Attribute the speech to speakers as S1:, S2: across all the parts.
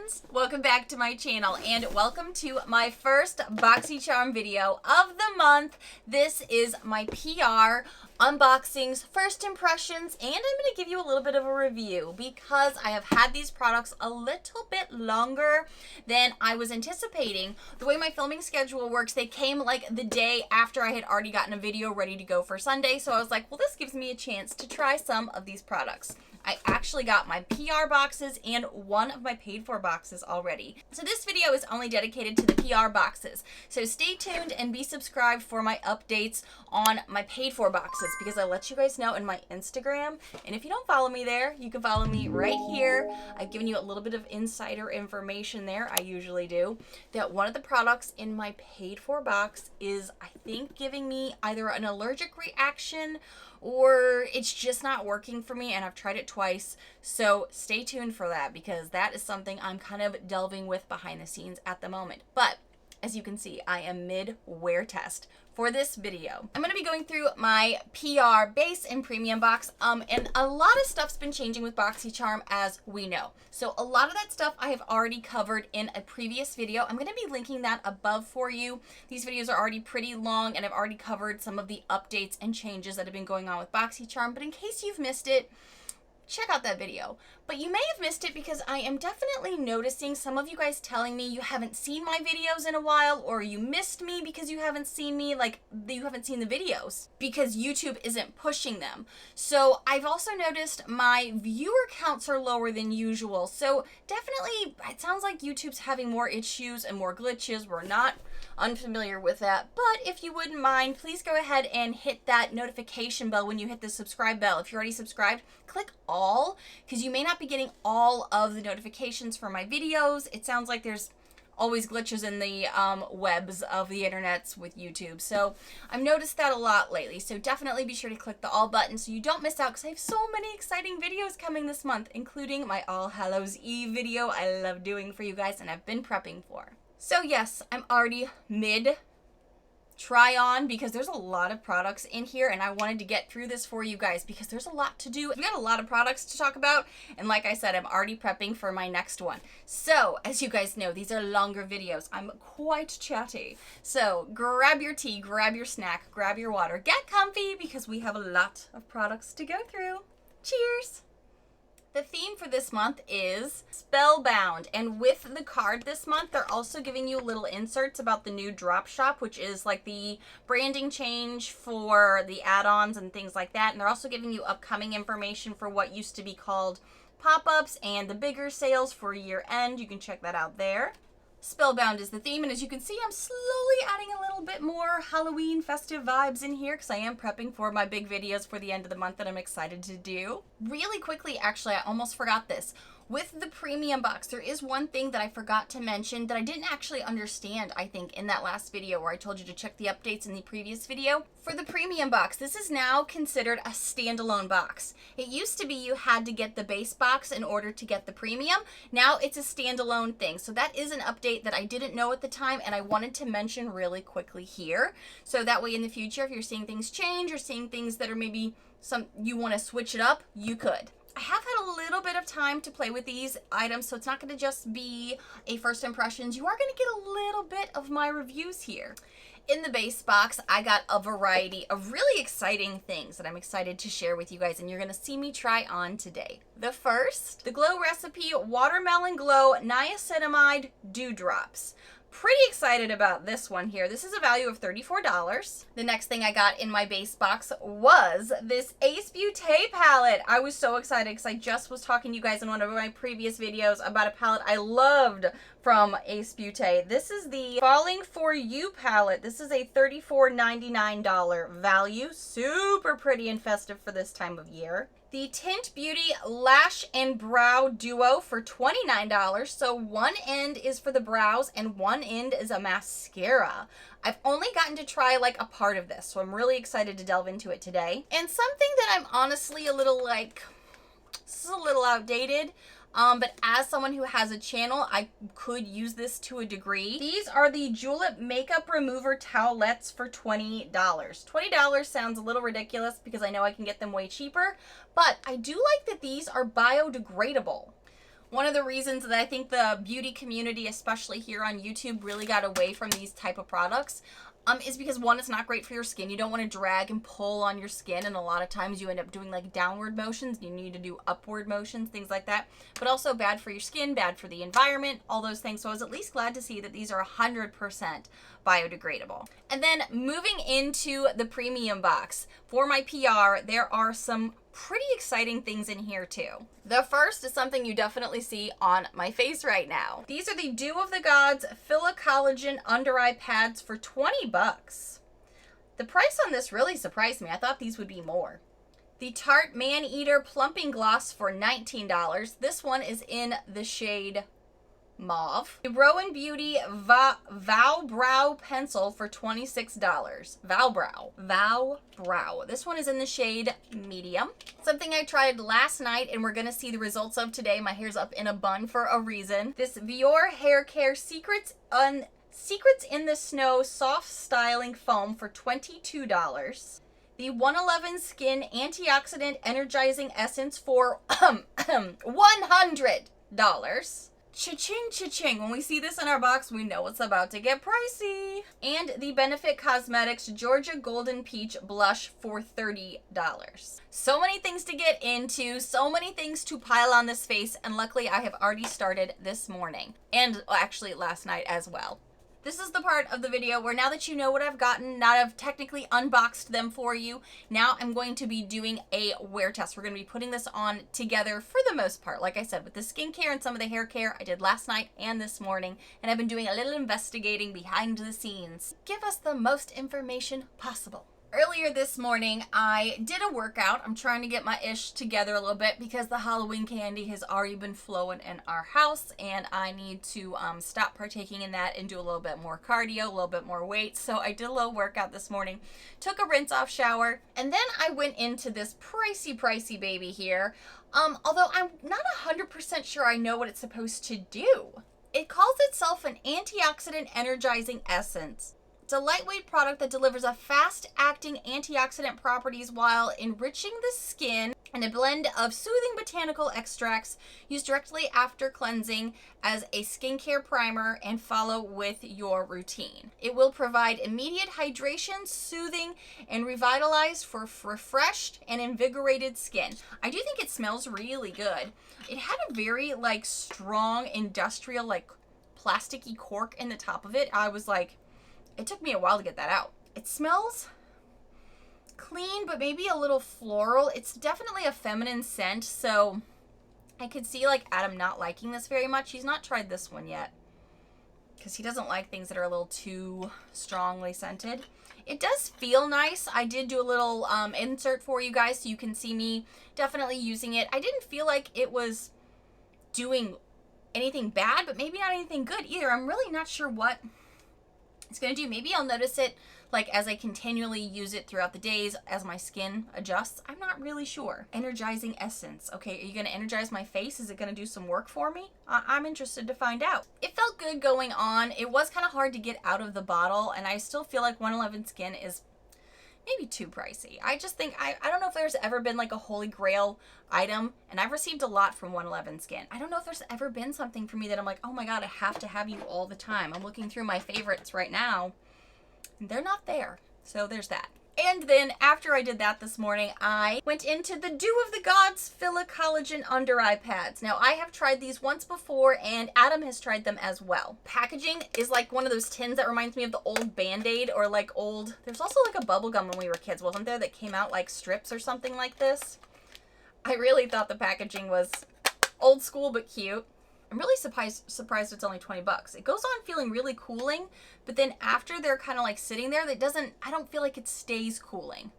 S1: friends! Welcome back to my channel and welcome to my first Boxycharm video of the month. This is my PR unboxings, first impressions, and I'm going to give you a little bit of a review because I have had these products a little bit longer than I was anticipating. The way my filming schedule works, they came like the day after I had already gotten a video ready to go for Sunday, so I was like, well, this gives me a chance to try some of these products. I actually got my PR boxes and one of my paid for boxes already. So this video is only dedicated to the PR boxes. So stay tuned and be subscribed for my updates on my paid for boxes because I let you guys know in my Instagram. And if you don't follow me there, you can follow me right here. I've given you a little bit of insider information there, I usually do, that one of the products in my paid for box is, I think, giving me either an allergic reaction or it's just not working for me, and I've tried it twice. So stay tuned for that because that is something I'm kind of delving with behind the scenes at the moment. But as you can see, I am mid-wear test for this video. I'm gonna be going through my PR base and premium box, and a lot of stuff's been changing with Boxycharm, as we know. So a lot of that stuff I have already covered in a previous video. I'm gonna be linking that above for you. These videos are already pretty long, and I've already covered some of the updates and changes that have been going on with Boxycharm, but in case you've missed it, check out that video. But you may have missed it because I am definitely noticing some of you guys telling me you haven't seen my videos in a while, or you missed me because you haven't seen me, like you haven't seen the videos because YouTube isn't pushing them. So I've also noticed my viewer counts are lower than usual. So definitely it sounds like YouTube's having more issues and more glitches. We're not unfamiliar with that, but if you wouldn't mind, please go ahead and hit that notification bell when you hit the subscribe bell. If you're already subscribed, click all because you may not be getting all of the notifications for my videos. It sounds like there's always glitches in the webs of the internets with YouTube, so I've noticed that a lot lately. So definitely be sure to click the all button so you don't miss out because I have so many exciting videos coming this month, including my All Hallows Eve video I love doing for you guys and I've been prepping for. So yes, I'm already mid try on because there's a lot of products in here and I wanted to get through this for you guys because there's a lot to do. We got a lot of products to talk about, and like I said, I'm already prepping for my next one. So as you guys know, these are longer videos. I'm quite chatty. So grab your tea, grab your snack, grab your water, get comfy because we have a lot of products to go through. Cheers! The theme for this month is Spellbound, and with the card this month, they're also giving you little inserts about the new drop shop, which is like the branding change for the add-ons and things like that. And they're also giving you upcoming information for what used to be called pop-ups and the bigger sales for year end. You can check that out there. Spellbound is the theme, and as you can see, I'm slowly adding a little bit more Halloween festive vibes in here because I am prepping for my big videos for the end of the month that I'm excited to do. Really quickly, actually, I almost forgot this. With the premium box, there is one thing that I forgot to mention that I didn't actually understand, I think, in that last video where I told you to check the updates in the previous video. For the premium box, this is now considered a standalone box. It used to be you had to get the base box in order to get the premium. Now it's a standalone thing. So that is an update that I didn't know at the time and I wanted to mention really quickly here. So that way in the future, if you're seeing things change or seeing things that are maybe you want to switch it up, you could. I have had a little bit of time to play with these items, so it's not going to just be a first impressions. You are going to get a little bit of my reviews here. In the base box, I got a variety of really exciting things that I'm excited to share with you guys, and you're going to see me try on today. The first, the Glow Recipe Watermelon Glow Niacinamide Dewdrops. Pretty excited about this one here. This is a value of $34. The next thing I got in my base box was this Ace Beauté palette. I was so excited because I just was talking to you guys in one of my previous videos about a palette I loved from Ace Beauté. This is the Falling For You palette. This is a $34.99 value. Super pretty and festive for this time of year. The Tint Beauty Lash and Brow Duo for $29. So one end is for the brows and one end is a mascara. I've only gotten to try like a part of this, so I'm really excited to delve into it today. And something that I'm honestly a little like, this is a little outdated. But as someone who has a channel, I could use this to a degree. These are the Julep Makeup Remover Towelettes for $20. $20 sounds a little ridiculous because I know I can get them way cheaper, but I do like that these are biodegradable. One of the reasons that I think the beauty community, especially here on YouTube, really got away from these type of products is because, one, it's not great for your skin. You don't want to drag and pull on your skin, and a lot of times you end up doing like downward motions. You need to do upward motions, things like that. But also bad for your skin, bad for the environment, all those things. So I was at least glad to see that these are 100% biodegradable. And then moving into the premium box, for my PR, there are some pretty exciting things in here too. The first is something you definitely see on my face right now. These are the Dew of the Gods Filla Collagen Under Eye Pads for 20 bucks. The price on this really surprised me. I thought these would be more. The Tarte Man Eater Plumping Gloss for $19. This one is in the shade Mauve. The Rowan Beauty Vow Brow Pencil for $26. Vow Brow. This one is in the shade Medium. Something I tried last night and we're gonna see the results of today. My hair's up in a bun for a reason. This Vior Hair Care Secrets in the Snow Soft Styling Foam for $22. The 111 Skin Antioxidant Energizing Essence for $100. Cha-ching, cha-ching. When we see this in our box, we know it's about to get pricey. And the Benefit Cosmetics Georgia Golden Peach Blush for $30. So many things to get into, so many things to pile on this face, and luckily I have already started this morning. And actually last night as well. This is the part of the video where, now that you know what I've gotten, now I've technically unboxed them for you, now I'm going to be doing a wear test. We're going to be putting this on together for the most part. Like I said, with the skincare and some of the hair care I did last night and this morning, and I've been doing a little investigating behind the scenes. Give us the most information possible. Earlier this morning, I did a workout. I'm trying to get my ish together a little bit because the Halloween candy has already been flowing in our house, and I need to stop partaking in that and do a little bit more cardio, a little bit more weight. So I did a little workout this morning, took a rinse off shower, and then I went into this pricey baby here. Although I'm not 100% sure I know what it's supposed to do. It calls itself an antioxidant energizing essence. It's a lightweight product that delivers a fast-acting antioxidant properties while enriching the skin, and a blend of soothing botanical extracts used directly after cleansing as a skincare primer and follow with your routine. It will provide immediate hydration, soothing, and revitalized for refreshed and invigorated skin. I do think it smells really good. It had a very strong industrial plasticky cork in the top of it. I was like, it took me a while to get that out. It smells clean, but maybe a little floral. It's definitely a feminine scent, so I could see Adam not liking this very much. He's not tried this one yet because he doesn't like things that are a little too strongly scented. It does feel nice. I did do a little insert for you guys so you can see me definitely using it. I didn't feel like it was doing anything bad, but maybe not anything good either. I'm really not sure what it's gonna do. Maybe I'll notice it as I continually use it throughout the days as my skin adjusts. I'm not really sure. Energizing essence. Okay, are you gonna energize my face? Is it gonna do some work for me? I'm interested to find out. It felt good going on. It was kind of hard to get out of the bottle, and I still feel like 111 Skin is maybe too pricey. I just think, I don't know if there's ever been a holy grail item, and I've received a lot from 111 Skin. I don't know if there's ever been something for me that I'm like, oh my god, I have to have you all the time. I'm looking through my favorites right now, and they're not there. So there's that. And then after I did that this morning, I went into the Dew of the Gods Filla Collagen Under Eye Pads. Now, I have tried these once before, and Adam has tried them as well. Packaging is one of those tins that reminds me of the old Band-Aid, or old... There's also a bubble gum when we were kids, wasn't there, that came out strips or something like this? I really thought the packaging was old school but cute. I'm really surprised it's only 20 bucks. It goes on feeling really cooling, but then after they're kind of sitting there, I don't feel like it stays cooling.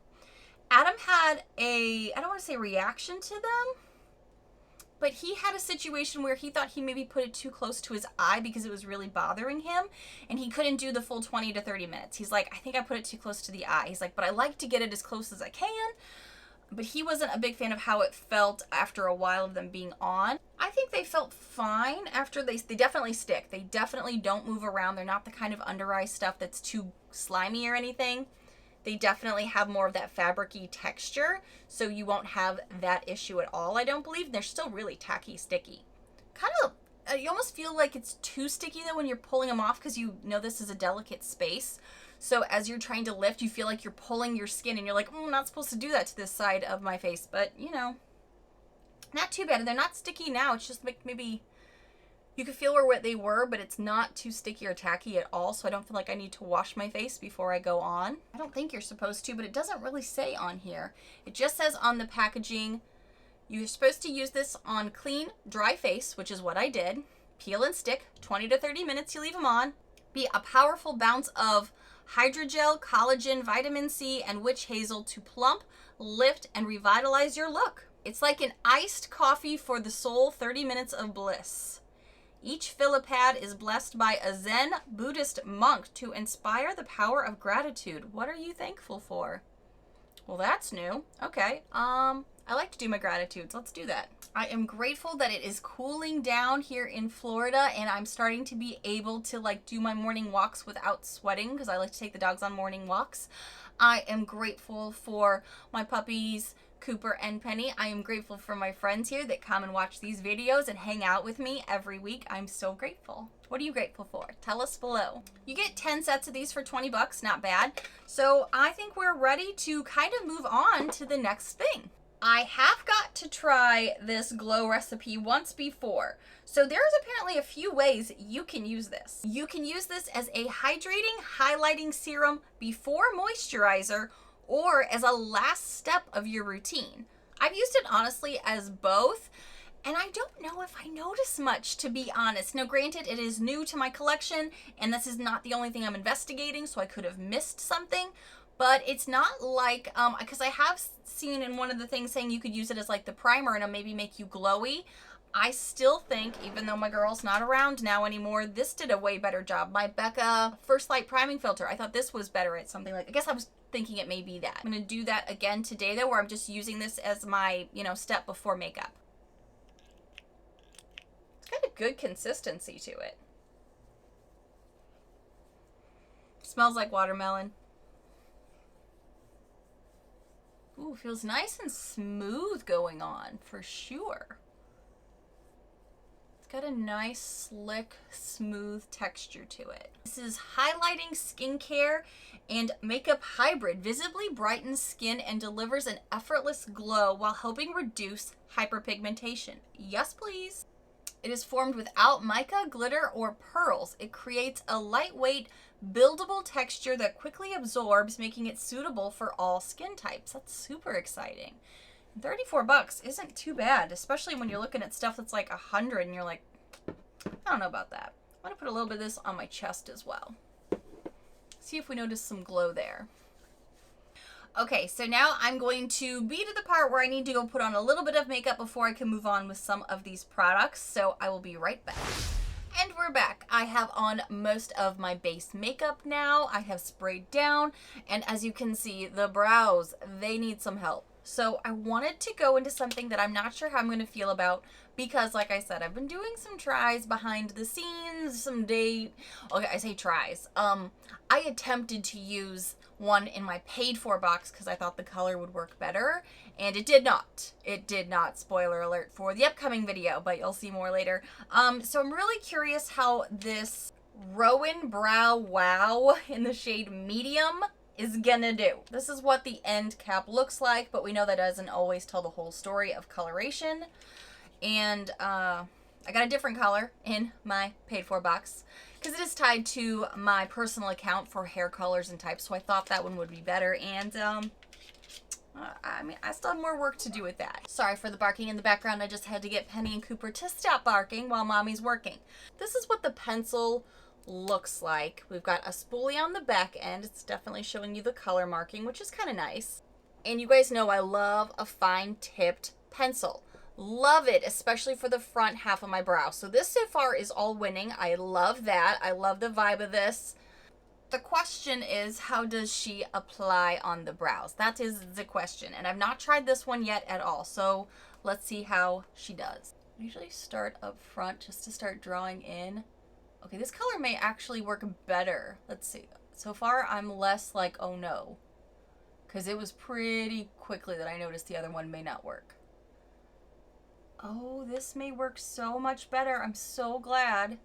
S1: Adam had I don't want to say reaction to them, but he had a situation where he thought he maybe put it too close to his eye because it was really bothering him, and he couldn't do the full 20 to 30 minutes. He's like, I think I put it too close to the eye. He's like, but I like to get it as close as I can. But he wasn't a big fan of how it felt after a while of them being on. I think they felt fine after they definitely stick. They definitely don't move around. They're not the kind of under eye stuff that's too slimy or anything. They definitely have more of that fabric-y texture, so you won't have that issue at all, I don't believe. They're still really tacky, sticky. kind of, you almost feel like it's too sticky though when you're pulling them off, because you know this is a delicate space. So as you're trying to lift, you feel like you're pulling your skin and you're like, I'm not supposed to do that to this side of my face. But, you know, not too bad. And they're not sticky now. It's just like maybe you can feel where they were, but it's not too sticky or tacky at all. So I don't feel like I need to wash my face before I go on. I don't think you're supposed to, but it doesn't really say on here. It just says on the packaging, you're supposed to use this on clean, dry face, which is what I did. Peel and stick, 20 to 30 minutes you leave them on. Be a powerful bounce of hydrogel, collagen, vitamin C, and witch hazel to plump, lift, and revitalize your look. It's like an iced coffee for the soul, 30 minutes of bliss. Each fill pad is blessed by a Zen Buddhist monk to inspire the power of gratitude. What are you thankful for? Well, that's new. Okay. I like to do my gratitudes. Let's do that. I am grateful that it is cooling down here in Florida and I'm starting to be able to like do my morning walks without sweating, because I like to take the dogs on morning walks. I am grateful for my puppies, Cooper and Penny. I am grateful for my friends here that come and watch these videos and hang out with me every week. I'm so grateful. What are you grateful for? Tell us below. You get 10 sets of these for 20 bucks, not bad. So I think we're ready to kind of move on to the next thing. I have got to try this glow recipe once before. So there's apparently a few ways you can use this. You can use this as a hydrating, highlighting serum before moisturizer, or as a last step of your routine. I've used it honestly as both, and I don't know if I notice much, to be honest. Now granted, it is new to my collection, and this is not the only thing I'm investigating, so I could have missed something. But it's not like, because I have seen in one of the things saying you could use it as like the primer and it'll maybe make you glowy. I still think, even though my girl's not around now anymore, this did a way better job. My Becca First Light Priming Filter, I thought this was better at something like, I guess I was thinking it may be that. I'm going to do that again today though, where I'm just using this as my, you know, step before makeup. It's got a good consistency to it. Smells like watermelon. Ooh, feels nice and smooth going on, for sure. It's got a nice, slick, smooth texture to it. This is highlighting skincare and makeup hybrid. Visibly brightens skin and delivers an effortless glow while helping reduce hyperpigmentation. Yes, please. It is formed without mica, glitter, or pearls. It creates a lightweight, buildable texture that quickly absorbs, making it suitable for all skin types. That's super exciting. 34 bucks isn't too bad, especially when you're looking at stuff that's like 100 and you're like, I don't know about that. I'm gonna put a little bit of this on my chest as well. See if we notice some glow there. Okay, so now I'm going to be to the part where I need to go put on a little bit of makeup before I can move on with some of these products. So I will be right back. And we're back. I have on most of my base makeup now. I have sprayed down, and as you can see, the brows, they need some help. So I wanted to go into something that I'm not sure how I'm going to feel about, because like I said, I've been doing some tries behind the scenes, okay, I say tries. I attempted to use one in my paid for box because I thought the color would work better, and it did not. It did not. Spoiler alert for the upcoming video, but you'll see more later. So I'm really curious how this Rowan Brow Wow in the shade Medium is gonna do. This is what the end cap looks like, but we know that doesn't always tell the whole story of coloration. And I got a different color in my paid for box because it is tied to my personal account for hair colors and types, so I thought that one would be better. And I mean, I still have more work to do with that. Sorry for the barking in the background. I just had to get Penny and Cooper to stop barking while mommy's working. This is what the pencil looks like. We've got a spoolie on the back end. It's definitely showing you the color marking, which is kind of nice. And you guys know I love a fine tipped pencil. Love it, especially for the front half of my brow. So this so far is all winning. I love that. I love the vibe of this. The question is, how does she apply on the brows? That is the question. And I've not tried this one yet at all. So let's see how she does. I usually start up front just to start drawing in. Okay, this color may actually work better. Let's see. So far, I'm less like, oh no. Because it was pretty quickly that I noticed the other one may not work. Oh, this may work so much better. I'm so glad.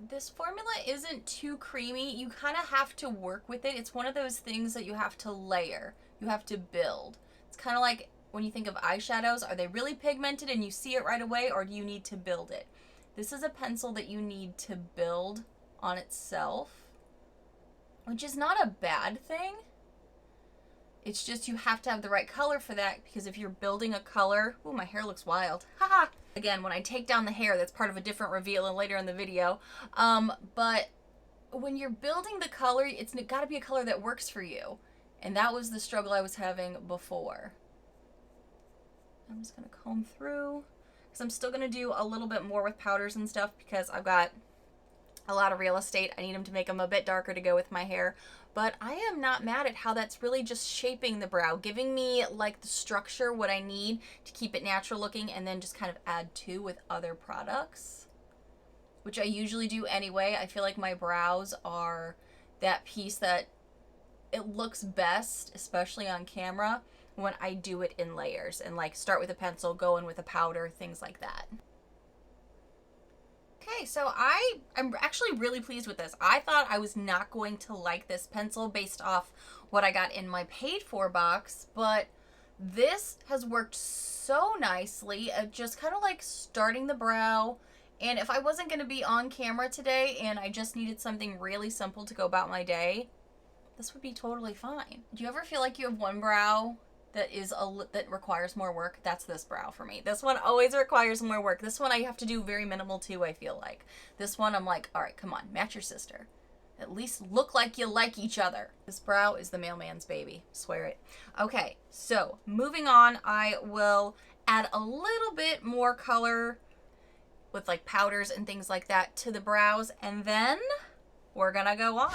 S1: This formula isn't too creamy. You kind of have to work with it. It's one of those things that you have to layer. You have to build. It's kind of like when you think of eyeshadows. Are they really pigmented and you see it right away, or do you need to build it? This is a pencil that you need to build on itself, which is not a bad thing. It's just you have to have the right color for that, because if you're building a color... Oh, my hair looks wild. Haha! Again, when I take down the hair, that's part of a different reveal and later in the video. But when you're building the color, it's got to be a color that works for you. And that was the struggle I was having before. I'm just going to comb through, because I'm still going to do a little bit more with powders and stuff, because I've got a lot of real estate. I need them to make them a bit darker to go with my hair. But I am not mad at how that's really just shaping the brow, giving me like the structure, what I need to keep it natural looking, and then just kind of add to with other products, which I usually do anyway. I feel like my brows are that piece that it looks best, especially on camera, when I do it in layers and like start with a pencil, go in with a powder, things like that. Okay, so I'm actually really pleased with this. I thought I was not going to like this pencil based off what I got in my paid for box, but this has worked so nicely at just kind of like starting the brow. And if I wasn't going to be on camera today and I just needed something really simple to go about my day, this would be totally fine. Do you ever feel like you have one brow that requires more work? That's this brow for me. This one always requires more work. This one I have to do very minimal too, I feel like. This one I'm like, all right, come on, match your sister. At least look like you like each other. This brow is the mailman's baby, swear it. Okay, so moving on, I will add a little bit more color with like powders and things like that to the brows, and then we're gonna go on.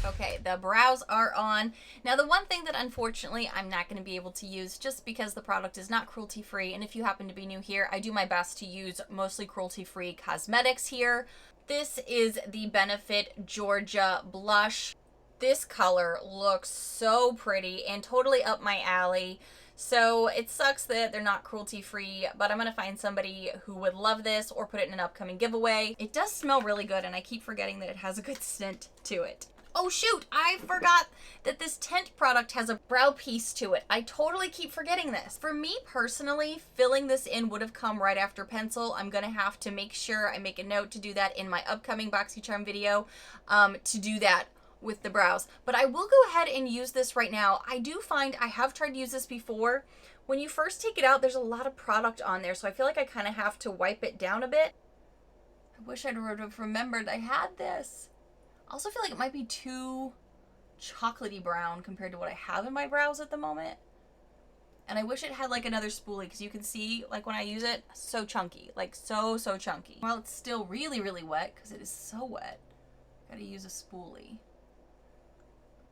S1: Okay, the brows are on. Now, the one thing that unfortunately I'm not going to be able to use, just because the product is not cruelty-free, and if you happen to be new here, I do my best to use mostly cruelty-free cosmetics here. This is the Benefit Georgia Blush. This color looks so pretty and totally up my alley. So it sucks that they're not cruelty-free, but I'm going to find somebody who would love this or put it in an upcoming giveaway. It does smell really good, and I keep forgetting that it has a good scent to it. Oh shoot, I forgot that this tint product has a brow piece to it. I totally keep forgetting this. For me personally, filling this in would have come right after pencil. I'm gonna have to make sure I make a note to do that in my upcoming Boxycharm video, to do that with the brows. But I will go ahead and use this right now. I do find I have tried to use this before. When you first take it out, there's a lot of product on there, so I feel like I kind of have to wipe it down a bit. I wish I would have remembered I had this. I also feel like it might be too chocolatey brown compared to what I have in my brows at the moment. And I wish it had like another spoolie, because you can see like when I use it, so chunky, like so chunky. While it's still really wet, because it is so wet, gotta use a spoolie.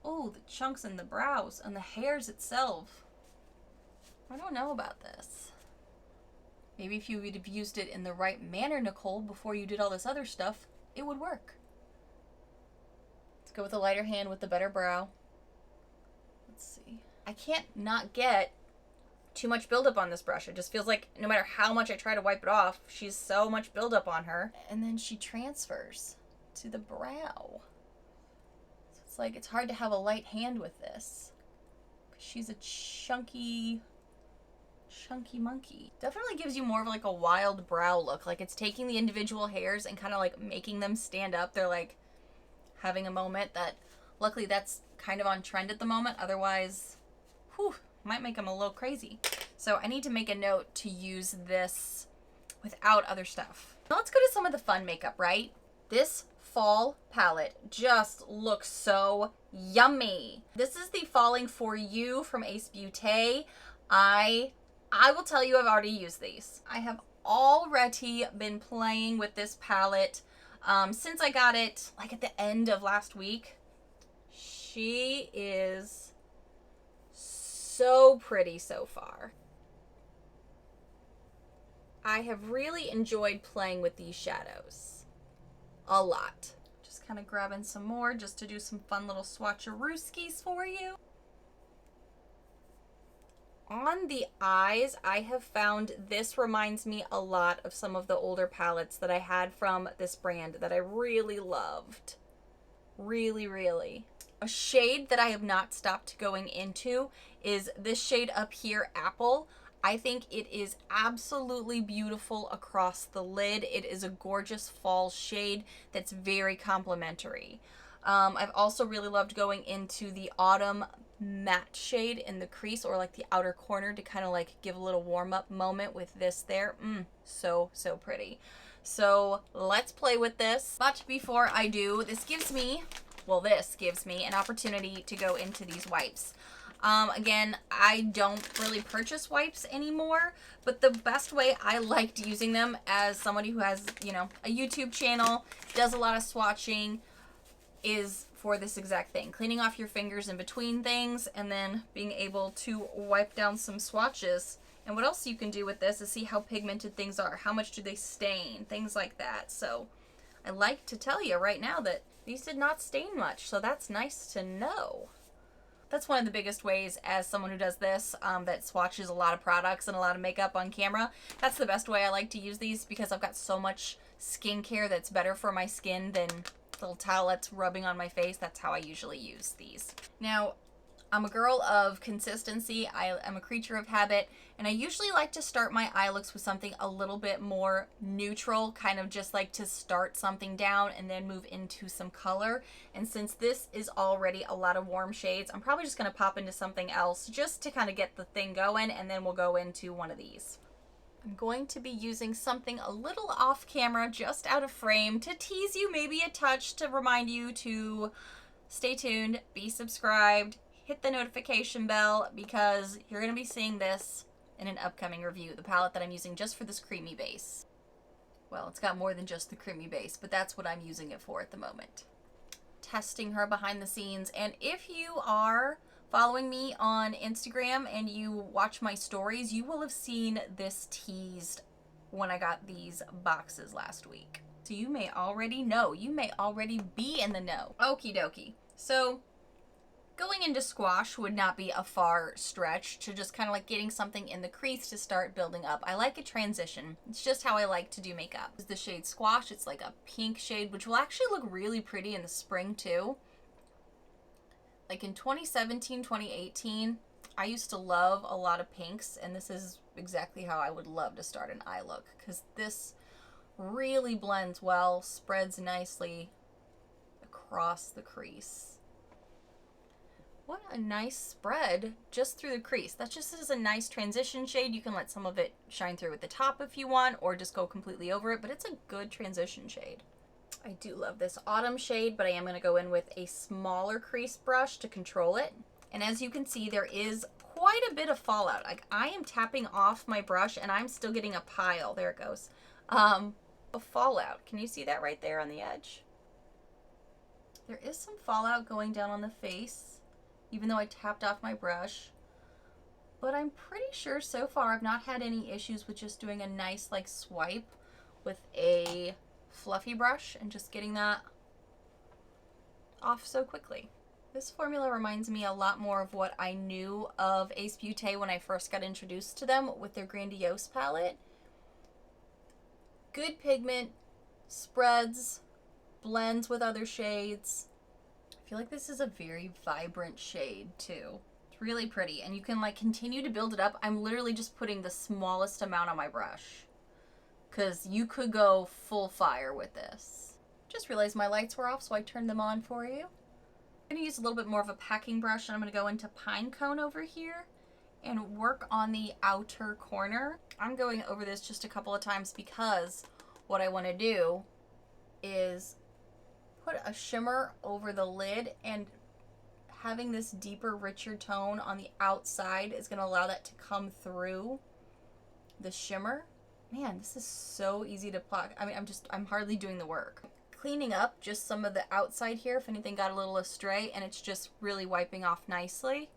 S1: Oh, the chunks in the brows and the hairs itself. I don't know about this. Maybe if you would have used it in the right manner, Nichole, before you did all this other stuff, it would work. Go with a lighter hand with the better brow. Let's see. I can't not get too much buildup on this brush. It just feels like no matter how much I try to wipe it off, she's so much buildup on her. And then she transfers to the brow. So it's like it's hard to have a light hand with this. She's a chunky monkey. Definitely gives you more of like a wild brow look. Like it's taking the individual hairs and kind of like making them stand up. They're like having a moment that, luckily that's kind of on trend at the moment. Otherwise, whew, might make them a little crazy. So I need to make a note to use this without other stuff. Now let's go to some of the fun makeup, right? This fall palette just looks so yummy. This is the Falling For You from Ace Beauté. I will tell you, I've already used these. I have already been playing with this palette since I got it like at the end of last week. She is so pretty so far. I have really enjoyed playing with these shadows a lot. Just kind of grabbing some more just to do some fun little swatcherooskies for you. on the eyes, I have found this reminds me a lot of some of the older palettes that I had from this brand that I really loved. Really, really. A shade that I have not stopped going into is this shade up here, Apple. I think it is absolutely beautiful across the lid. It is a gorgeous fall shade that's very complimentary. I've also really loved going into the Autumn matte shade in the crease, or like the outer corner, to kind of like give a little warm up moment with this there. So pretty. So let's play with this. But before I do, this gives me an opportunity to go into these wipes. Again, I don't really purchase wipes anymore, but the best way I liked using them as somebody who has, you know, a YouTube channel, does a lot of swatching, is for this exact thing. Cleaning off your fingers in between things and then being able to wipe down some swatches. And what else you can do with this is see how pigmented things are. How much do they stain? Things like that. So I like to tell you right now that these did not stain much. So that's nice to know. That's one of the biggest ways, as someone who does this, that swatches a lot of products and a lot of makeup on camera. That's the best way I like to use these, because I've got so much skincare that's better for my skin than little towelettes rubbing on my face. That's how I usually use these. Now, I'm a girl of consistency. I am a creature of habit, and I usually like to start my eye looks with something a little bit more neutral, kind of just like to start something down and then move into some color. And since this is already a lot of warm shades, I'm probably just going to pop into something else just to kind of get the thing going, and then we'll go into one of these. I'm going to be using something a little off camera, just out of frame, to tease you maybe a touch, to remind you to stay tuned, be subscribed, hit the notification bell, because you're going to be seeing this in an upcoming review, the palette that I'm using just for this creamy base. Well, it's got more than just the creamy base, but that's what I'm using it for at the moment. Testing her behind the scenes, and if you are following me on Instagram and you watch my stories, you will have seen this teased when I got these boxes last week. So you may already know, you may already be in the know. Okie dokie. So going into squash would not be a far stretch to just kind of like getting something in the crease to start building up. I like a transition. It's just how I like to do makeup. This is the shade Squash. It's like a pink shade, which will actually look really pretty in the spring too. Like in 2017, 2018, I used to love a lot of pinks, and this is exactly how I would love to start an eye look, because this really blends well, spreads nicely across the crease. What a nice spread just through the crease. That just is a nice transition shade. You can let some of it shine through at the top if you want, or just go completely over it, but it's a good transition shade. I do love this autumn shade, but I am going to go in with a smaller crease brush to control it. And as you can see, there is quite a bit of fallout. Like, I am tapping off my brush and I'm still getting a pile. There it goes. Of fallout. Can you see that right there on the edge? There is some fallout going down on the face, even though I tapped off my brush. But I'm pretty sure so far I've not had any issues with just doing a nice like swipe with a fluffy brush and just getting that off so quickly. This formula reminds me a lot more of what I knew of Ace Beauté when I first got introduced to them with their Grandiose palette. Good pigment, spreads, blends with other shades. I feel like this is a very vibrant shade too. It's really pretty, and you can like continue to build it up. I'm literally just putting the smallest amount on my brush, because you could go full fire with this. Just realized my lights were off, so I turned them on for you. I'm gonna use a little bit more of a packing brush, and I'm gonna go into Pine Cone over here and work on the outer corner. I'm going over this just a couple of times because what I wanna do is put a shimmer over the lid, and having this deeper, richer tone on the outside is gonna allow that to come through the shimmer. Man, this is so easy to pluck. I mean, I'm hardly doing the work. Cleaning up just some of the outside here if anything got a little astray, and it's just really wiping off nicely.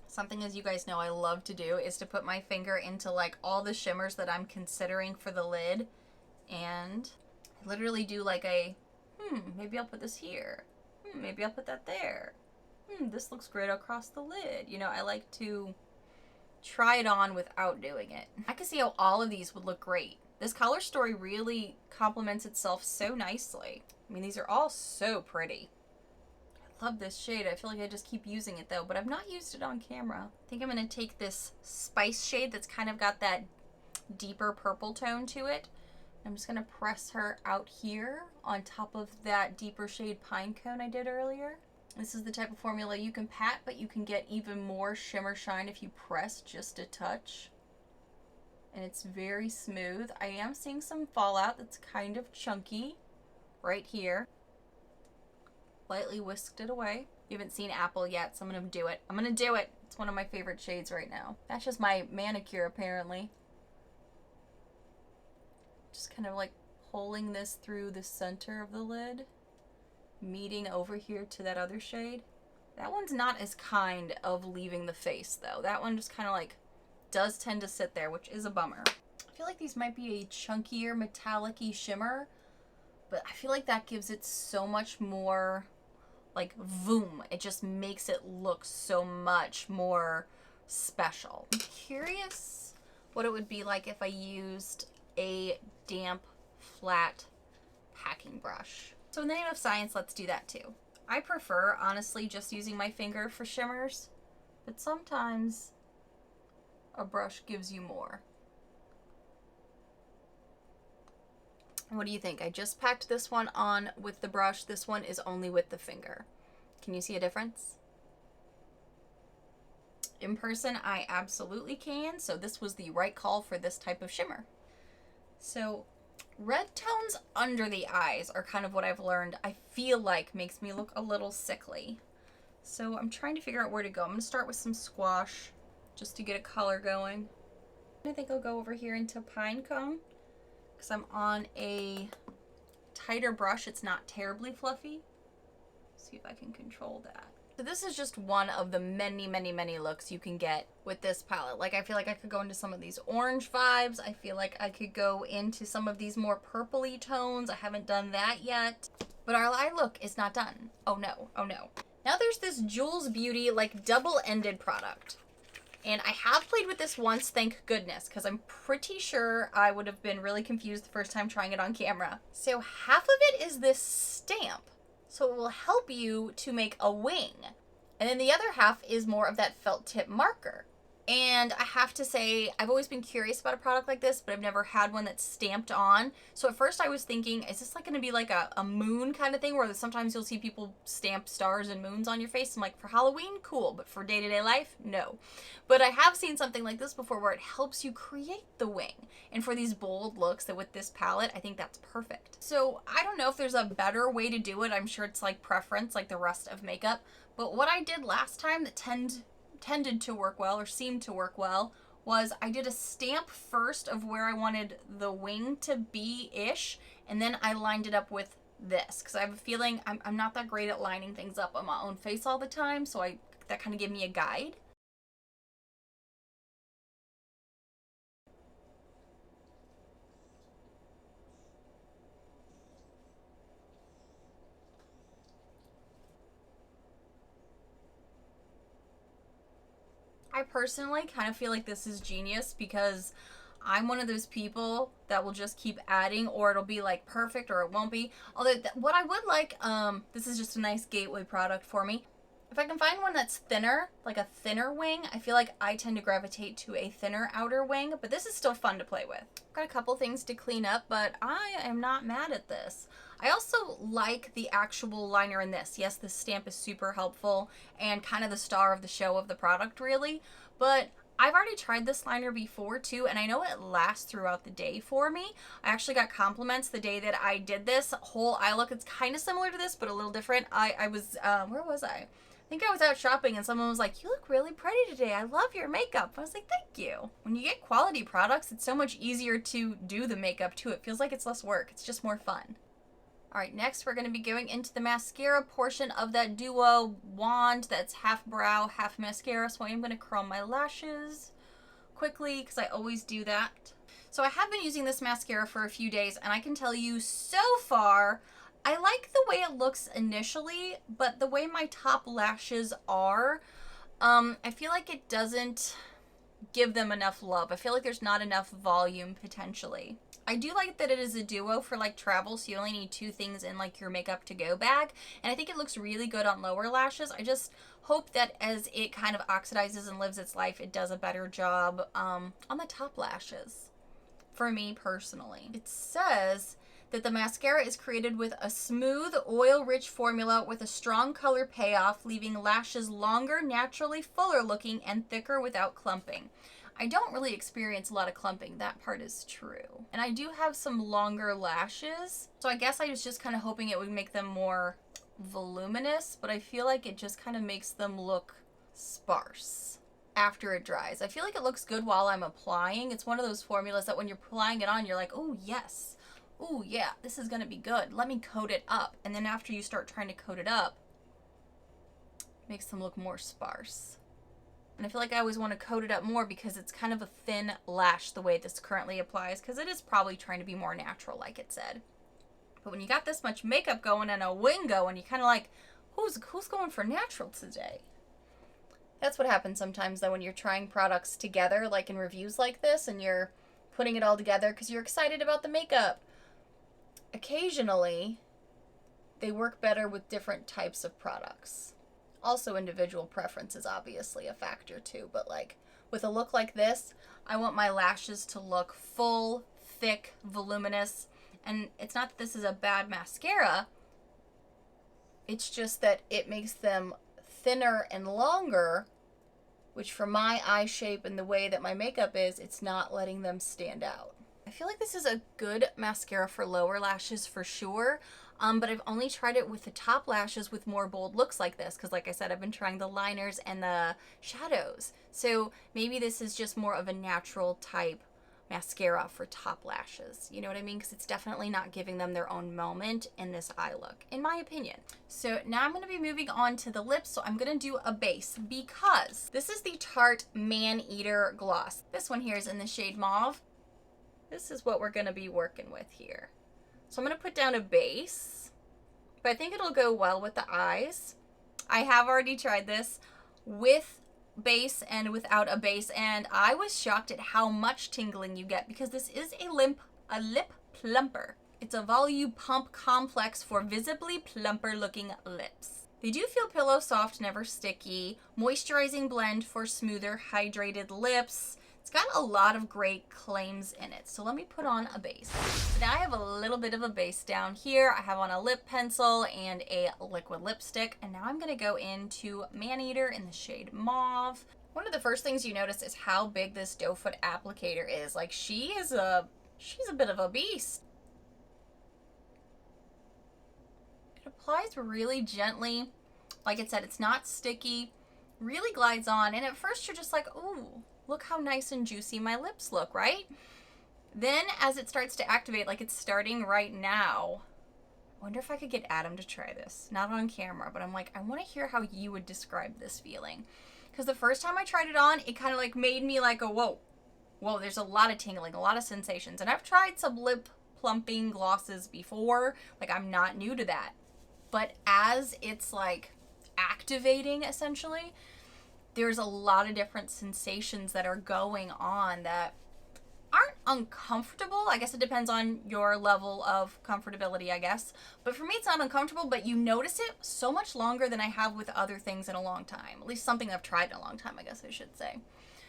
S1: Something, as you guys know, I love to do is to put my finger into like all the shimmers that I'm considering for the lid, and I literally do like a, maybe I'll put this here. Maybe I'll put that there. This looks great across the lid. You know, I like to try it on without doing it. I can see how all of these would look great. This color story really complements itself so nicely. I mean, these are all so pretty. I love this shade. I feel like I just keep using it though, but I've not used it on camera. I think I'm gonna take this Spice shade that's kind of got that deeper purple tone to it. I'm just gonna press her out here on top of that deeper shade Pine Cone I did earlier. This is the type of formula you can pat, but you can get even more shimmer shine if you press just a touch. And it's very smooth. I am seeing some fallout that's kind of chunky right here. Lightly whisked it away. You haven't seen Apple yet, so I'm gonna do it. I'm gonna do it. It's one of my favorite shades right now. That's just my manicure apparently. Just kind of like pulling this through the center of the lid, meeting over here to that other shade. That one's not as kind of leaving the face though. That one just kind of like does tend to sit there, which is a bummer. I feel like these might be a chunkier metallic-y shimmer, but I feel like that gives it so much more like voom. It just makes it look so much more special. I'm curious what it would be like if I used a damp, flat packing brush. So in the name of science, let's do that too. I prefer, honestly, just using my finger for shimmers, but sometimes a brush gives you more. What do you think? I just packed this one on with the brush. This one is only with the finger. Can you see a difference? In person, I absolutely can, so this was the right call for this type of shimmer. So red tones under the eyes are kind of what I've learned I feel like makes me look a little sickly. So I'm trying to figure out where to go. I'm going to start with some squash just to get a color going. I think I'll go over here into Pine Cone because I'm on a tighter brush. It's not terribly fluffy. See if I can control that. So this is just one of the many, many, many looks you can get with this palette. Like I feel like I could go into some of these orange vibes. I feel like I could go into some of these more purpley tones. I haven't done that yet. But our eye look is not done. Oh no, oh no. Now there's this Jules Beauty like double-ended product. And I have played with this once, thank goodness, because I'm pretty sure I would have been really confused the first time trying it on camera. So half of it is this stamp. So it will help you to make a wing. And then the other half is more of that felt tip marker. And I have to say, I've always been curious about a product like this, but I've never had one that's stamped on. So at first I was thinking, is this like going to be like a moon kind of thing where sometimes you'll see people stamp stars and moons on your face? I'm like, for Halloween, cool, but for day-to-day life, no. But I have seen something like this before where it helps you create the wing. And for these bold looks that with this palette, I think that's perfect. So I don't know if there's a better way to do it. I'm sure it's like preference, like the rest of makeup. But what I did last time that tended to work well or seemed to work well was I did a stamp first of where I wanted the wing to be-ish, and then I lined it up with this because I have a feeling I'm not that great at lining things up on my own face all the time, so that kind of gave me a guide. I personally kind of feel like this is genius because I'm one of those people that will just keep adding, or it'll be like perfect or it won't be. Although what I would like, this is just a nice gateway product for me. If I can find one that's thinner, like a thinner wing, I feel like I tend to gravitate to a thinner outer wing, but this is still fun to play with. I've got a couple things to clean up, but I am not mad at this. I also like the actual liner in this. Yes, this stamp is super helpful and kind of the star of the show of the product, really, but I've already tried this liner before too, and I know it lasts throughout the day for me. I actually got compliments the day that I did this whole eye look. It's kind of similar to this, but a little different. I was, where was I? I think I was out shopping and someone was like, you look really pretty today. I love your makeup. I was like, thank you. When you get quality products, it's so much easier to do the makeup too. It feels like it's less work. It's just more fun. All right, next we're going to be going into the mascara portion of that duo wand that's half brow, half mascara. So I am going to curl my lashes quickly because I always do that. So I have been using this mascara for a few days and I can tell you so far, I like the way it looks initially, but the way my top lashes are, I feel like it doesn't give them enough love. I feel like there's not enough volume potentially. I do like that it is a duo for like travel, so you only need 2 things in like your makeup to go bag, and I think it looks really good on lower lashes. I just hope that as it kind of oxidizes and lives its life, it does a better job on the top lashes, for me personally. It says that the mascara is created with a smooth, oil-rich formula with a strong color payoff, leaving lashes longer, naturally fuller looking, and thicker without clumping. I don't really experience a lot of clumping. That part is true. And I do have some longer lashes, so I guess I was just kind of hoping it would make them more voluminous, but I feel like it just kind of makes them look sparse after it dries. I feel like it looks good while I'm applying. It's one of those formulas that when you're applying it on, you're like, oh yes, oh yeah, this is gonna be good. Let me coat it up. And then after you start trying to coat it up, it makes them look more sparse. And I feel like I always want to coat it up more because it's kind of a thin lash the way this currently applies, because it is probably trying to be more natural like it said. But when you got this much makeup going and a wing going, you kind of like, who's going for natural today? That's what happens sometimes though when you're trying products together, like in reviews like this, and you're putting it all together because you're excited about the makeup. Occasionally, they work better with different types of products. Also, individual preference is obviously a factor too, but like with a look like this, I want my lashes to look full, thick, voluminous, and it's not that this is a bad mascara, it's just that it makes them thinner and longer, which for my eye shape and the way that my makeup is, it's not letting them stand out. I feel like this is a good mascara for lower lashes for sure, but I've only tried it with the top lashes with more bold looks like this, because like I said, I've been trying the liners and the shadows. So maybe this is just more of a natural type mascara for top lashes. You know what I mean? Because it's definitely not giving them their own moment in this eye look, in my opinion. So now I'm going to be moving on to the lips. So I'm going to do a base because this is the Tarte Man Eater Gloss. This one here is in the shade Mauve. This is what we're going to be working with here. So I'm going to put down a base, but I think it'll go well with the eyes. I have already tried this with base and without a base, and I was shocked at how much tingling you get because this is a lip plumper. It's a Volume Pump Complex for visibly plumper looking lips. They do feel pillow soft, never sticky, moisturizing blend for smoother, hydrated lips. It's got a lot of great claims in it. So let me put on a base. So now I have a little bit of a base down here. I have on a lip pencil and a liquid lipstick. And now I'm going to go into Man Eater in the shade Mauve. One of the first things you notice is how big this doe foot applicator is. Like she's a bit of a beast. It applies really gently. Like it said, it's not sticky, really glides on. And at first you're just like, ooh, look how nice and juicy my lips look, right? Then as it starts to activate, like it's starting right now, I wonder if I could get Adam to try this. Not on camera, but I'm like, I want to hear how you would describe this feeling. Because the first time I tried it on, it kind of like made me like, whoa, there's a lot of tingling, a lot of sensations. And I've tried some lip plumping glosses before. Like I'm not new to that. But as it's like activating essentially, there's a lot of different sensations that are going on that aren't uncomfortable. I guess it depends on your level of comfortability, I guess. But for me, it's not uncomfortable, but you notice it so much longer than I have with other things in a long time. At least something I've tried in a long time, I guess I should say.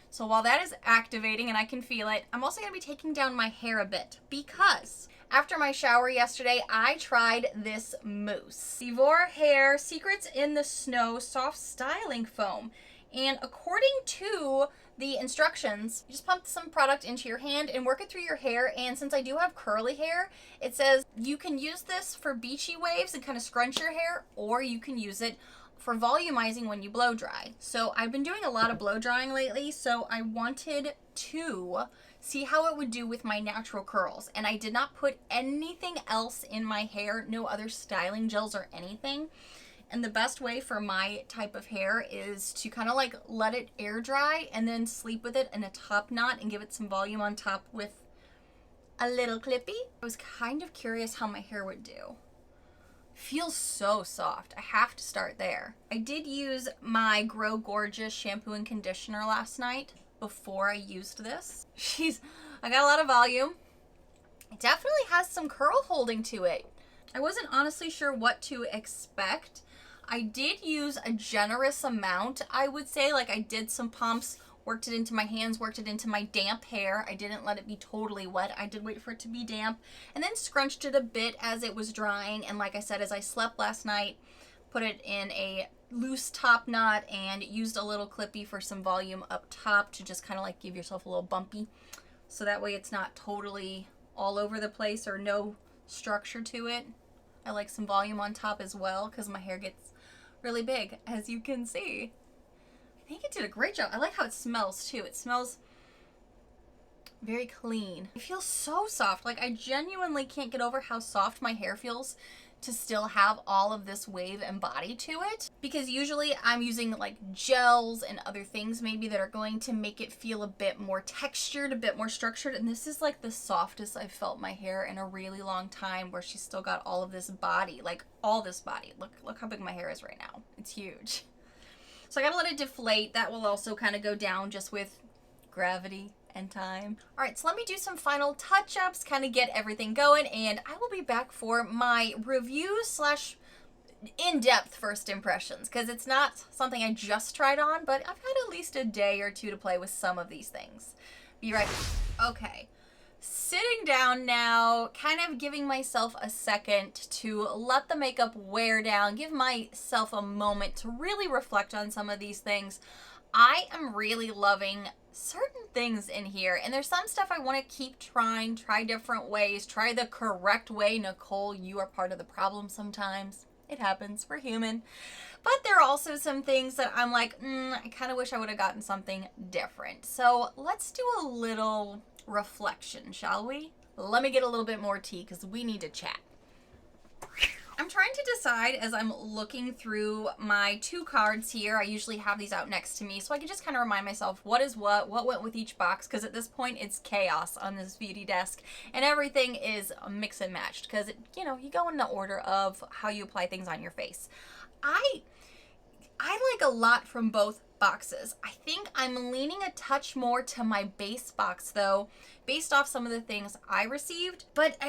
S1: So while that is activating and I can feel it, I'm also going to be taking down my hair a bit because after my shower yesterday, I tried this mousse. Devore Hair Secrets in the Snow Soft Styling Foam. And according to the instructions, you just pump some product into your hand and work it through your hair. And since I do have curly hair, it says you can use this for beachy waves and kind of scrunch your hair, or you can use it for volumizing when you blow dry. So I've been doing a lot of blow drying lately, so I wanted to see how it would do with my natural curls. And I did not put anything else in my hair, no other styling gels or anything. And the best way for my type of hair is to kind of like let it air dry and then sleep with it in a top knot and give it some volume on top with a little clippy. I was kind of curious how my hair would do. Feels so soft. I have to start there. I did use my Grow Gorgeous shampoo and conditioner last night. before I used this. I got a lot of volume. It definitely has some curl holding to it. I wasn't honestly sure what to expect. I did use a generous amount, I would say. Like, I did some pumps, worked it into my hands, worked it into my damp hair. I didn't let it be totally wet. I did wait for it to be damp, and then scrunched it a bit as it was drying. And like I said, as I slept last night, put it in a loose top knot and used a little clippy for some volume up top to just kind of like give yourself a little bumpy. So that way it's not totally all over the place or no structure to it. I like some volume on top as well because my hair gets really big, as you can see. I think it did a great job. I like how it smells too. It smells very clean. It feels so soft. Like, I genuinely can't get over how soft my hair feels to still have all of this wave and body to it, because usually I'm using like gels and other things maybe that are going to make it feel a bit more textured, a bit more structured, and this is like the softest I've felt my hair in a really long time, where she's still got all of this body, like all this body. Look how big my hair is right now. It's huge. So I gotta let it deflate. That will also kind of go down just with gravity and time. All right, so let me do some final touch-ups, kind of get everything going, and I will be back for my review slash in-depth first impressions, because it's not something I just tried on, but I've had at least a day or two to play with some of these things. Be right back. Okay, sitting down now, kind of giving myself a second to let the makeup wear down, give myself a moment to really reflect on some of these things. I am really loving certain things in here, and there's some stuff I want to keep trying, try different ways, try the correct way. Nichole, you are part of the problem sometimes. It happens, we're human. But there are also some things that I'm like, I kind of wish I would have gotten something different. So let's do a little reflection, shall we? Let me get a little bit more tea because we need to chat. I'm trying to decide as I'm looking through my 2 cards here. I usually have these out next to me so I can just kind of remind myself what is what went with each box, because at this point it's chaos on this beauty desk and everything is mix and matched because, you know, you go in the order of how you apply things on your face. I like a lot from both boxes. I think I'm leaning a touch more to my base box though, based off some of the things I received.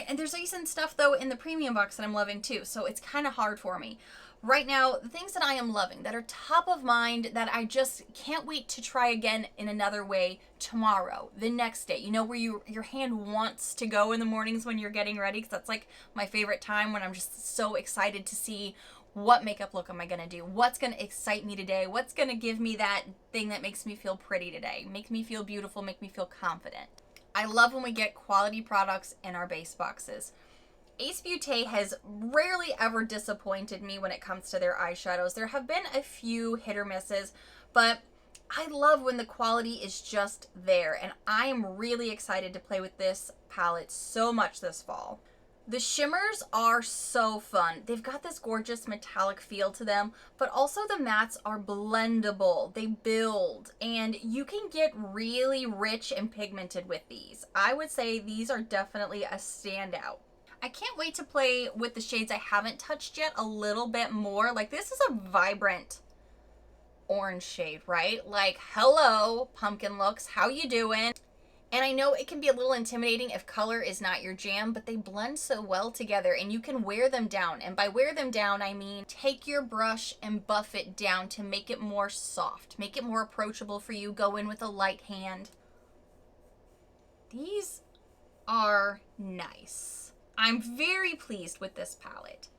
S1: And there's even stuff though in the premium box that I'm loving too, so it's kind of hard for me. Right now, the things that I am loving, that are top of mind, that I just can't wait to try again in another way tomorrow, the next day, you know, where your hand wants to go in the mornings when you're getting ready, because that's like my favorite time, when I'm just so excited to see what makeup look am I going to do? What's going to excite me today? What's going to give me that thing that makes me feel pretty today? Make me feel beautiful, make me feel confident. I love when we get quality products in our base boxes. Ace Beauté has rarely ever disappointed me when it comes to their eyeshadows. There have been a few hit or misses, but I love when the quality is just there, and I am really excited to play with this palette so much this fall. The shimmers are so fun. They've got this gorgeous metallic feel to them, but also the mattes are blendable. They build, and you can get really rich and pigmented with these. I would say these are definitely a standout. I can't wait to play with the shades I haven't touched yet a little bit more. Like, this is a vibrant orange shade, right? Like, hello, pumpkin looks, how you doing? And I know it can be a little intimidating if color is not your jam, but they blend so well together and you can wear them down. And by wear them down, I mean take your brush and buff it down to make it more soft, make it more approachable for you. Go in with a light hand. These are nice. I'm very pleased with this palette.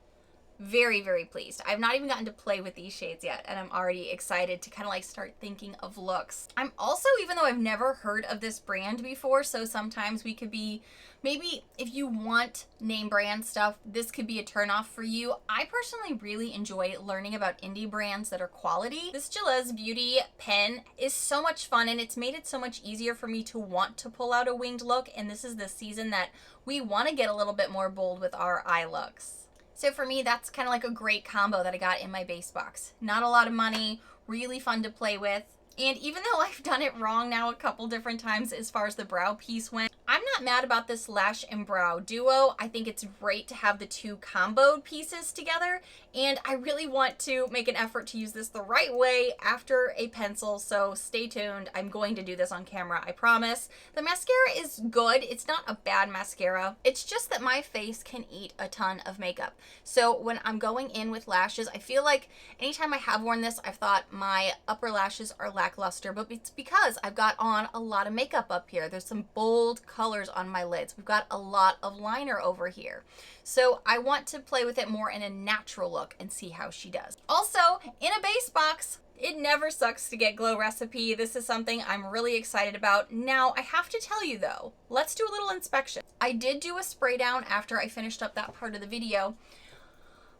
S1: Very, very pleased. I've not even gotten to play with these shades yet, and I'm already excited to kind of like start thinking of looks. I'm also, even though I've never heard of this brand before, so sometimes we could be, maybe if you want name brand stuff, this could be a turnoff for you. I personally really enjoy learning about indie brands that are quality. This Gillette Beauty pen is so much fun, and it's made it so much easier for me to want to pull out a winged look, and this is the season that we want to get a little bit more bold with our eye looks. So for me, that's kind of like a great combo that I got in my base box. Not a lot of money, really fun to play with. And even though I've done it wrong now a couple different times as far as the brow piece went, I'm not mad about this lash and brow duo. I think it's great to have the two comboed pieces together, and I really want to make an effort to use this the right way after a pencil, so stay tuned. I'm going to do this on camera, I promise. The mascara is good. It's not a bad mascara. It's just that my face can eat a ton of makeup. So when I'm going in with lashes, I feel like anytime I have worn this, I've thought my upper lashes are lackluster, but it's because I've got on a lot of makeup up here. There's some bold colors on my lids. We've got a lot of liner over here. So I want to play with it more in a natural look and see how she does. Also, in a base box, it never sucks to get Glow Recipe. This is something I'm really excited about. Now, I have to tell you though, let's do a little inspection. I did do a spray down after I finished up that part of the video.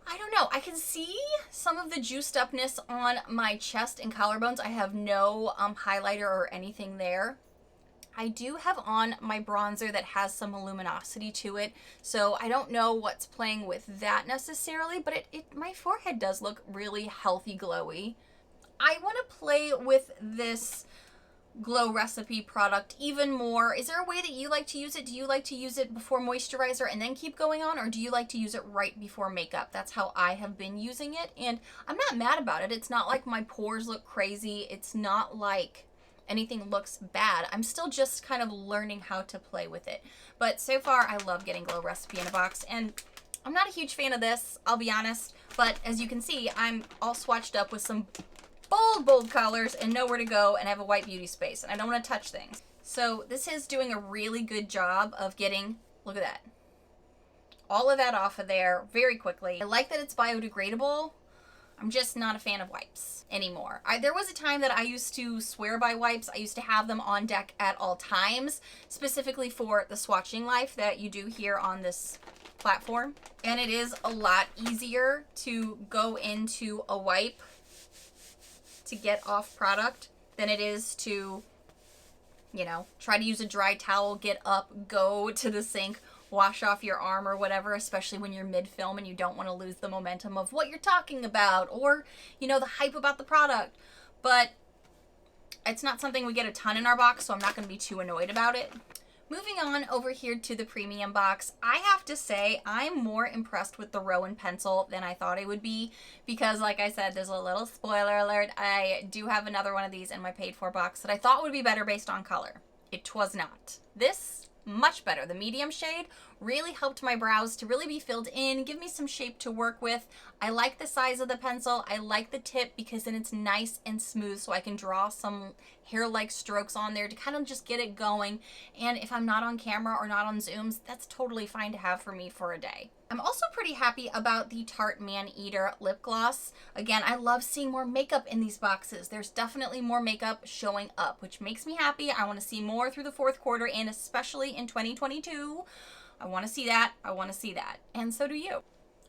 S1: I don't know, I can see some of the juiced upness on my chest and collarbones. I have no highlighter or anything there. I do have on my bronzer that has some luminosity to it, so I don't know what's playing with that necessarily, but my forehead does look really healthy glowy. I want to play with this Glow Recipe product even more. Is there a way that you like to use it? Do you like to use it before moisturizer and then keep going on, or do you like to use it right before makeup? That's how I have been using it, and I'm not mad about it. It's not like my pores look crazy. It's not like anything looks bad. I'm still just kind of learning how to play with it. But so far, I love getting Glow Recipe in a box, and I'm not a huge fan of this, I'll be honest, but as you can see, I'm all swatched up with some bold colors and nowhere to go, and I have a white beauty space, and I don't want to touch things. So this is doing a really good job of getting, look at that, all of that off of there very quickly. I like that it's biodegradable. I'm just not a fan of wipes anymore. There was a time that I used to swear by wipes. I used to have them on deck at all times, specifically for the swatching life that you do here on this platform. And it is a lot easier to go into a wipe to get off product than it is to, you know, try to use a dry towel, get up, go to the sink, wash off your arm or whatever, especially when you're mid-film and you don't want to lose the momentum of what you're talking about or, you know, the hype about the product. But it's not something we get a ton in our box, so I'm not going to be too annoyed about it. Moving on over here to the premium box, I have to say I'm more impressed with the Rowan pencil than I thought I would be, because like I said, there's a little spoiler alert, I do have another one of these in my paid for box that I thought would be better based on color. It was not. This, much better. The medium shade really helped my brows to really be filled in, give me some shape to work with. I like the size of the pencil. I like the tip because then it's nice and smooth, so I can draw some hair-like strokes on there to kind of just get it going. And if I'm not on camera or not on Zooms, that's totally fine to have for me for a day. I'm also pretty happy about the Tarte Man-Eater lip gloss. Again, I love seeing more makeup in these boxes. There's definitely more makeup showing up, which makes me happy. I want to see more through the fourth quarter and especially in 2022. I want to see that. I want to see that. And so do you.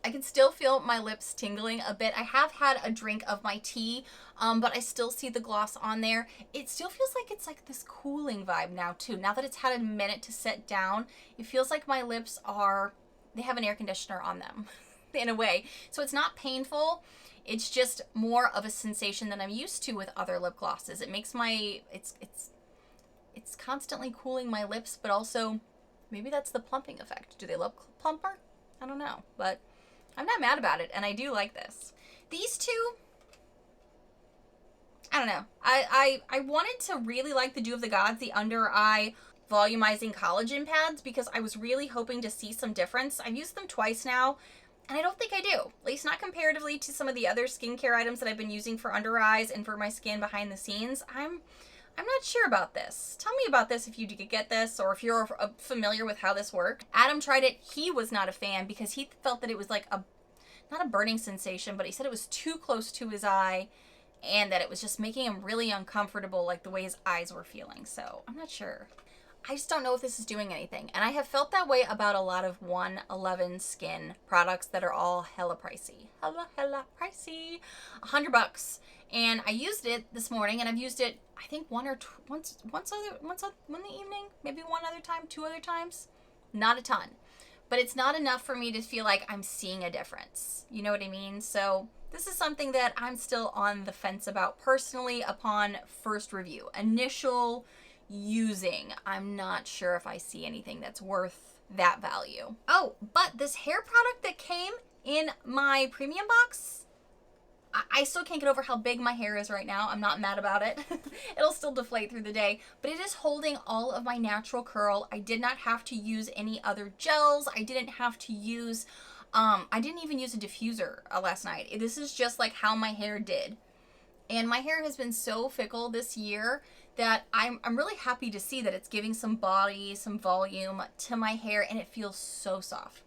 S1: I can still feel my lips tingling a bit. I have had a drink of my tea, but I still see the gloss on there. It still feels like it's like this cooling vibe now too. Now that it's had a minute to set down, it feels like my lips they have an air conditioner on them in a way. So it's not painful. It's just more of a sensation than I'm used to with other lip glosses. It makes it's constantly cooling my lips, but also maybe that's the plumping effect. Do they look plumper? I don't know, but I'm not mad about it, and I do like this. These two, I don't know. I wanted to really like the Dew of the Gods, the under eye volumizing collagen pads, because I was really hoping to see some difference. I've used them twice now, and I don't think I do. At least not comparatively to some of the other skincare items that I've been using for under eyes and for my skin behind the scenes. I'm not sure about this. Tell me about this if you get this, or if you're familiar with how this works. Adam tried it. He was not a fan because he felt that it was like not a burning sensation, but he said it was too close to his eye and that it was just making him really uncomfortable, like the way his eyes were feeling. So I'm not sure. I just don't know if this is doing anything. And I have felt that way about a lot of 111 Skin products that are all hella pricey. Hella pricey. $100. And I used it this morning, and I've used it, I think once in the evening, maybe one other time, 2 other times. Not a ton. but it's not enough for me to feel like I'm seeing a difference. You know what I mean? So this is something that I'm still on the fence about personally upon first review. Initial using, I'm not sure if I see anything that's worth that value. Oh, but this hair product that came in my premium box, I still can't get over how big my hair is right now. I'm not mad about it. It'll still deflate through the day, but it is holding all of my natural curl. I did not have to use any other gels. I didn't have to use, I didn't even use a diffuser last night. This is just like how my hair did. And my hair has been so fickle this year that I'm really happy to see that it's giving some body, some volume to my hair, and it feels so soft.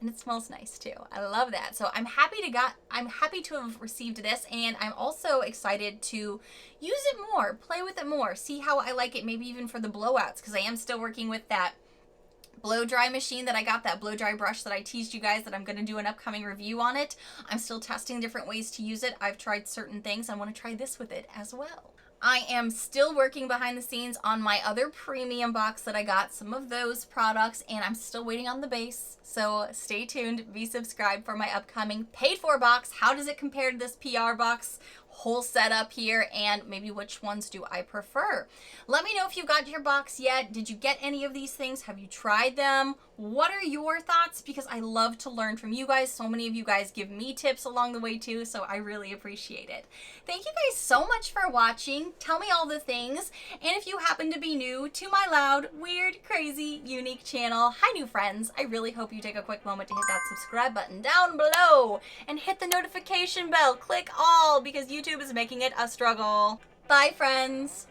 S1: And it smells nice too. I love that. So I'm happy to have received this, and I'm also excited to use it more, play with it more, see how I like it, maybe even for the blowouts, because I am still working with that blow dry machine that I got, that blow dry brush that I teased you guys that I'm going to do an upcoming review on it. I'm still testing different ways to use it. I've tried certain things. I want to try this with it as well. I am still working behind the scenes on my other premium box that I got, some of those products, and I'm still waiting on the base. So stay tuned, be subscribed for my upcoming paid for box. How does it compare to this PR box whole setup here, and maybe which ones do I prefer? Let me know if you got your box yet. Did you get any of these things? Have you tried them? What are your thoughts? Because I love to learn from you guys. So many of you guys give me tips along the way too, so I really appreciate it. Thank you guys so much for watching. Tell me all the things. And if you happen to be new to my loud, weird, crazy, unique channel, hi new friends. I really hope you take a quick moment to hit that subscribe button down below and hit the notification bell. Click all, because YouTube is making it a struggle. Bye friends.